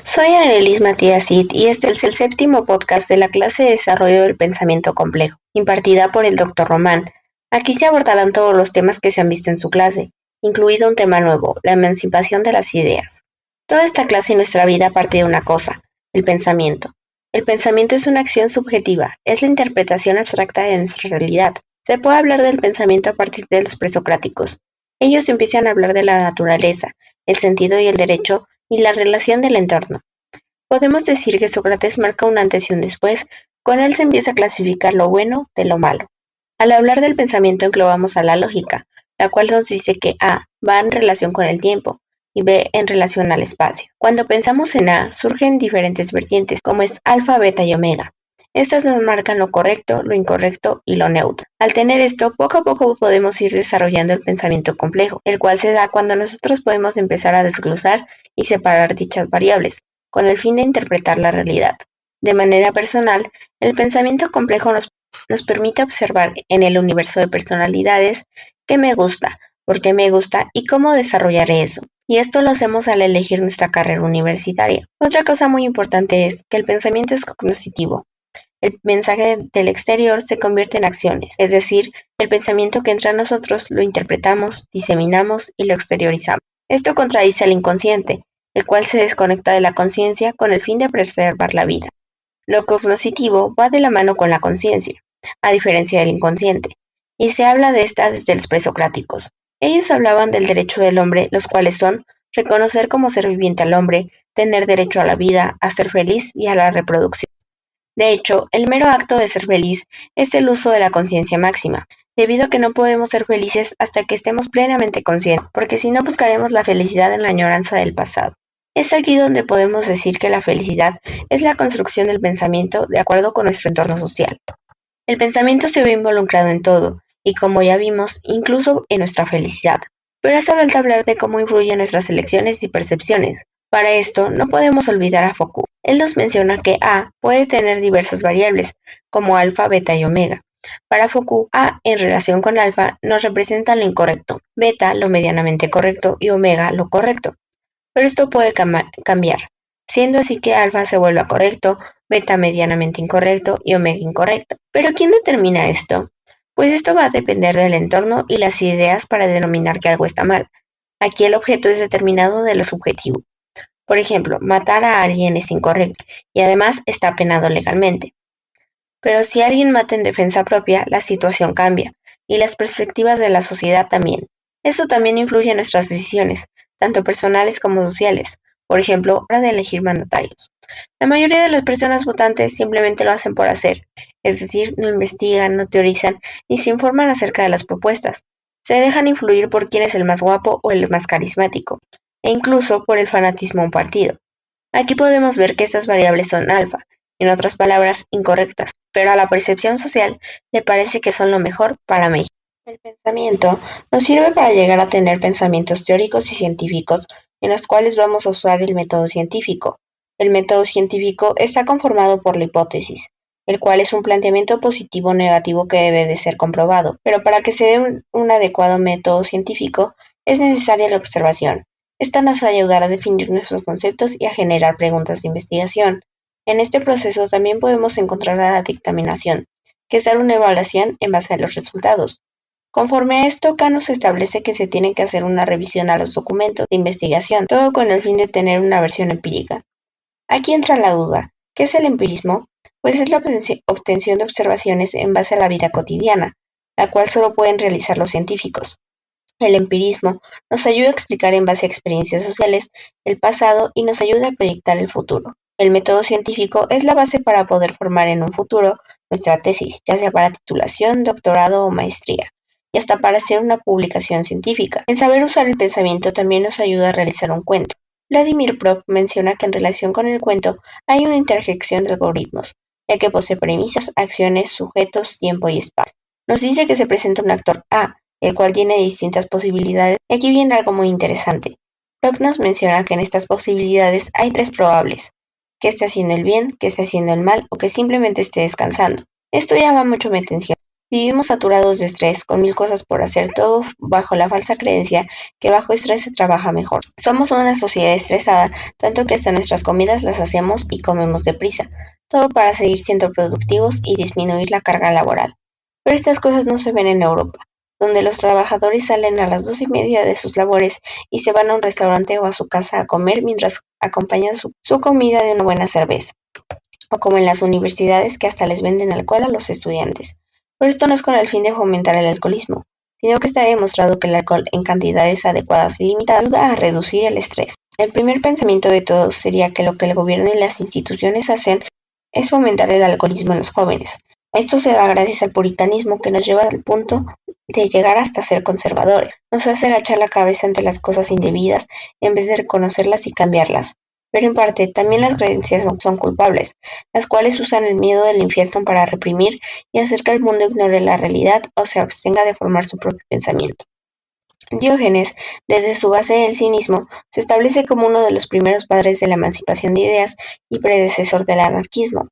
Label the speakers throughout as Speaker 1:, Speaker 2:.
Speaker 1: Soy Anelis Matías Cid y este es el séptimo podcast de la clase de Desarrollo del Pensamiento Complejo, impartida por el Dr. Román. Aquí se abordarán todos los temas que se han visto en su clase, incluido un tema nuevo, la emancipación de las ideas. Toda esta clase y nuestra vida parte de una cosa, el pensamiento. El pensamiento es una acción subjetiva, es la interpretación abstracta de nuestra realidad. Se puede hablar del pensamiento a partir de los presocráticos. Ellos empiezan a hablar de la naturaleza, el sentido y el derecho, y la relación del entorno. Podemos decir que Sócrates marca un antes y un después, con él se empieza a clasificar lo bueno de lo malo. Al hablar del pensamiento englobamos a la lógica, la cual nos dice que A va en relación con el tiempo y B en relación al espacio. Cuando pensamos en A, surgen diferentes vertientes, como es alfa, beta y omega. Estas nos marcan lo correcto, lo incorrecto y lo neutro. Al tener esto, poco a poco podemos ir desarrollando el pensamiento complejo, el cual se da cuando nosotros podemos empezar a desglosar y separar dichas variables, con el fin de interpretar la realidad. De manera personal, el pensamiento complejo nos permite observar en el universo de personalidades qué me gusta, por qué me gusta y cómo desarrollaré eso. Y esto lo hacemos al elegir nuestra carrera universitaria. Otra cosa muy importante es que el pensamiento es cognoscitivo. El mensaje del exterior se convierte en acciones, es decir, el pensamiento que entra a nosotros lo interpretamos, diseminamos y lo exteriorizamos. Esto contradice al inconsciente, el cual se desconecta de la conciencia con el fin de preservar la vida. Lo cognoscitivo va de la mano con la conciencia, a diferencia del inconsciente, y se habla de esta desde los presocráticos. Ellos hablaban del derecho del hombre, los cuales son reconocer como ser viviente al hombre, tener derecho a la vida, a ser feliz y a la reproducción. De hecho, el mero acto de ser feliz es el uso de la conciencia máxima, debido a que no podemos ser felices hasta que estemos plenamente conscientes, porque si no buscaremos la felicidad en la añoranza del pasado. Es aquí donde podemos decir que la felicidad es la construcción del pensamiento de acuerdo con nuestro entorno social. El pensamiento se ve involucrado en todo, y como ya vimos, incluso en nuestra felicidad. Pero hace falta hablar de cómo influyen nuestras elecciones y percepciones. Para esto, no podemos olvidar a Foucault. Él nos menciona que A puede tener diversas variables, como alfa, beta y omega. Para Foucault, A en relación con alfa nos representa lo incorrecto, beta lo medianamente correcto y omega lo correcto. Pero esto puede cambiar, siendo así que alfa se vuelva correcto, beta medianamente incorrecto y omega incorrecto. ¿Pero quién determina esto? Pues esto va a depender del entorno y las ideas para denominar que algo está mal. Aquí el objeto es determinado de lo subjetivo. Por ejemplo, matar a alguien es incorrecto y además está penado legalmente. Pero si alguien mata en defensa propia, la situación cambia y las perspectivas de la sociedad también. Eso también influye en nuestras decisiones, tanto personales como sociales. Por ejemplo, a la hora de elegir mandatarios. La mayoría de las personas votantes simplemente lo hacen por hacer, es decir, no investigan, no teorizan ni se informan acerca de las propuestas. Se dejan influir por quién es el más guapo o el más carismático, e incluso por el fanatismo a un partido. Aquí podemos ver que estas variables son alfa, en otras palabras, incorrectas, pero a la percepción social le parece que son lo mejor para México. El pensamiento nos sirve para llegar a tener pensamientos teóricos y científicos en los cuales vamos a usar el método científico. El método científico está conformado por la hipótesis, el cual es un planteamiento positivo o negativo que debe de ser comprobado, pero para que se dé un adecuado método científico es necesaria la observación. Esta nos va a ayudar a definir nuestros conceptos y a generar preguntas de investigación. En este proceso también podemos encontrar la dictaminación, que es dar una evaluación en base a los resultados. Conforme a esto, acá nos establece que se tiene que hacer una revisión a los documentos de investigación, todo con el fin de tener una versión empírica. Aquí entra la duda. ¿Qué es el empirismo? Pues es la obtención de observaciones en base a la vida cotidiana, la cual solo pueden realizar los científicos. El empirismo nos ayuda a explicar en base a experiencias sociales el pasado y nos ayuda a proyectar el futuro. El método científico es la base para poder formar en un futuro nuestra tesis, ya sea para titulación, doctorado o maestría, y hasta para hacer una publicación científica. En saber usar el pensamiento también nos ayuda a realizar un cuento. Vladimir Prop menciona que en relación con el cuento hay una interjección de algoritmos, ya que posee premisas, acciones, sujetos, tiempo y espacio. Nos dice que se presenta un actor A, el cual tiene distintas posibilidades, y aquí viene algo muy interesante. Prop nos menciona que en estas posibilidades hay tres probables, que esté haciendo el bien, que esté haciendo el mal o que simplemente esté descansando. Esto llama mucho mi atención. Vivimos saturados de estrés, con mil cosas por hacer, todo bajo la falsa creencia que bajo estrés se trabaja mejor. Somos una sociedad estresada, tanto que hasta nuestras comidas las hacemos y comemos deprisa, todo para seguir siendo productivos y disminuir la carga laboral. Pero estas cosas no se ven en Europa, donde los trabajadores salen a las 2:30 de sus labores y se van a un restaurante o a su casa a comer mientras acompañan su comida de una buena cerveza, o como en las universidades que hasta les venden alcohol a los estudiantes. Pero esto no es con el fin de fomentar el alcoholismo, sino que está demostrado que el alcohol en cantidades adecuadas y limitadas ayuda a reducir el estrés. El primer pensamiento de todos sería que lo que el gobierno y las instituciones hacen es fomentar el alcoholismo en los jóvenes. Esto se da gracias al puritanismo que nos lleva al punto de llegar hasta ser conservadores. Nos hace agachar la cabeza ante las cosas indebidas en vez de reconocerlas y cambiarlas. Pero en parte también las creencias son culpables, las cuales usan el miedo del infierno para reprimir y hacer que el mundo ignore la realidad o se abstenga de formar su propio pensamiento. Diógenes, desde su base del cinismo, se establece como uno de los primeros padres de la emancipación de ideas y predecesor del anarquismo.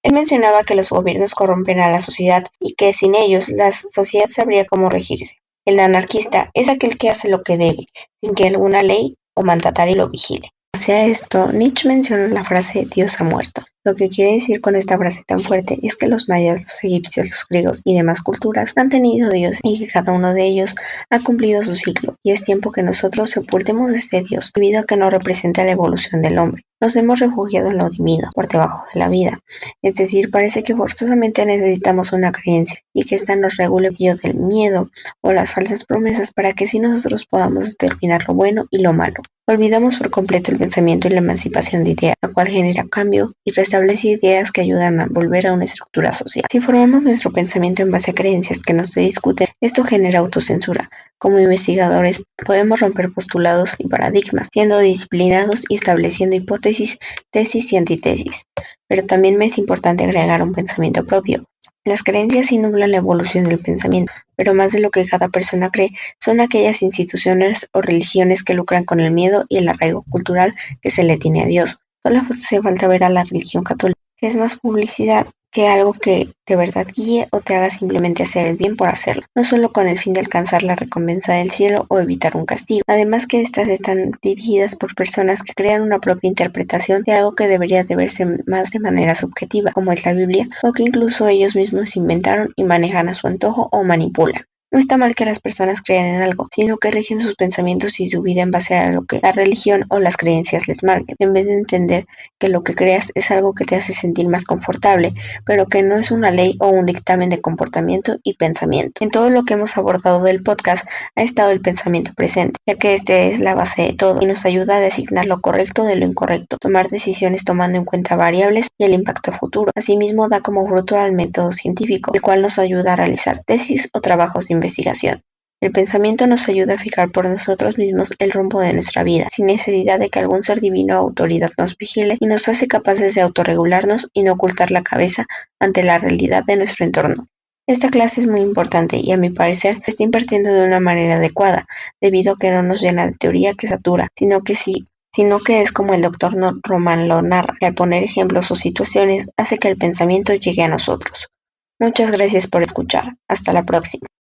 Speaker 1: Él mencionaba que los gobiernos corrompen a la sociedad y que sin ellos la sociedad sabría cómo regirse. El anarquista es aquel que hace lo que debe, sin que alguna ley o mandatario lo vigile. Hacia esto, Nietzsche menciona la frase Dios ha muerto. Lo que quiere decir con esta frase tan fuerte es que los mayas, los egipcios, los griegos y demás culturas han tenido Dios y que cada uno de ellos ha cumplido su ciclo, y es tiempo que nosotros sepultemos este Dios, debido a que no representa la evolución del hombre. Nos hemos refugiado en lo divino, por debajo de la vida. Es decir, parece que forzosamente necesitamos una creencia y que ésta nos regule el del miedo o las falsas promesas para que así nosotros podamos determinar lo bueno y lo malo. Olvidamos por completo el pensamiento y la emancipación de ideas, la cual genera cambio y restablece ideas que ayudan a volver a una estructura social. Si formamos nuestro pensamiento en base a creencias que no se discuten, esto genera autocensura. Como investigadores, podemos romper postulados y paradigmas, siendo disciplinados y estableciendo hipótesis, tesis y antitesis. Pero también me es importante agregar un pensamiento propio. Las creencias sí nublan la evolución del pensamiento, pero más de lo que cada persona cree son aquellas instituciones o religiones que lucran con el miedo y el arraigo cultural que se le tiene a Dios. Solo hace falta ver a la religión católica, que es más publicidad que algo que de verdad guíe o te haga simplemente hacer el bien por hacerlo, no solo con el fin de alcanzar la recompensa del cielo o evitar un castigo. Además que estas están dirigidas por personas que crean una propia interpretación de algo que debería de verse más de manera subjetiva, como es la Biblia, o que incluso ellos mismos inventaron y manejan a su antojo o manipulan. No está mal que las personas crean en algo, sino que rigen sus pensamientos y su vida en base a lo que la religión o las creencias les marquen, en vez de entender que lo que creas es algo que te hace sentir más confortable, pero que no es una ley o un dictamen de comportamiento y pensamiento. En todo lo que hemos abordado del podcast ha estado el pensamiento presente, ya que este es la base de todo y nos ayuda a designar lo correcto de lo incorrecto, tomar decisiones tomando en cuenta variables y el impacto futuro. Asimismo, da como fruto al método científico, el cual nos ayuda a realizar tesis o trabajos de investigación. El pensamiento nos ayuda a fijar por nosotros mismos el rumbo de nuestra vida, sin necesidad de que algún ser divino o autoridad nos vigile, y nos hace capaces de autorregularnos y no ocultar la cabeza ante la realidad de nuestro entorno. Esta clase es muy importante y a mi parecer se está impartiendo de una manera adecuada, debido a que no nos llena de teoría que satura, sino que es como el doctor Román lo narra, que al poner ejemplos o situaciones hace que el pensamiento llegue a nosotros. Muchas gracias por escuchar. Hasta la próxima.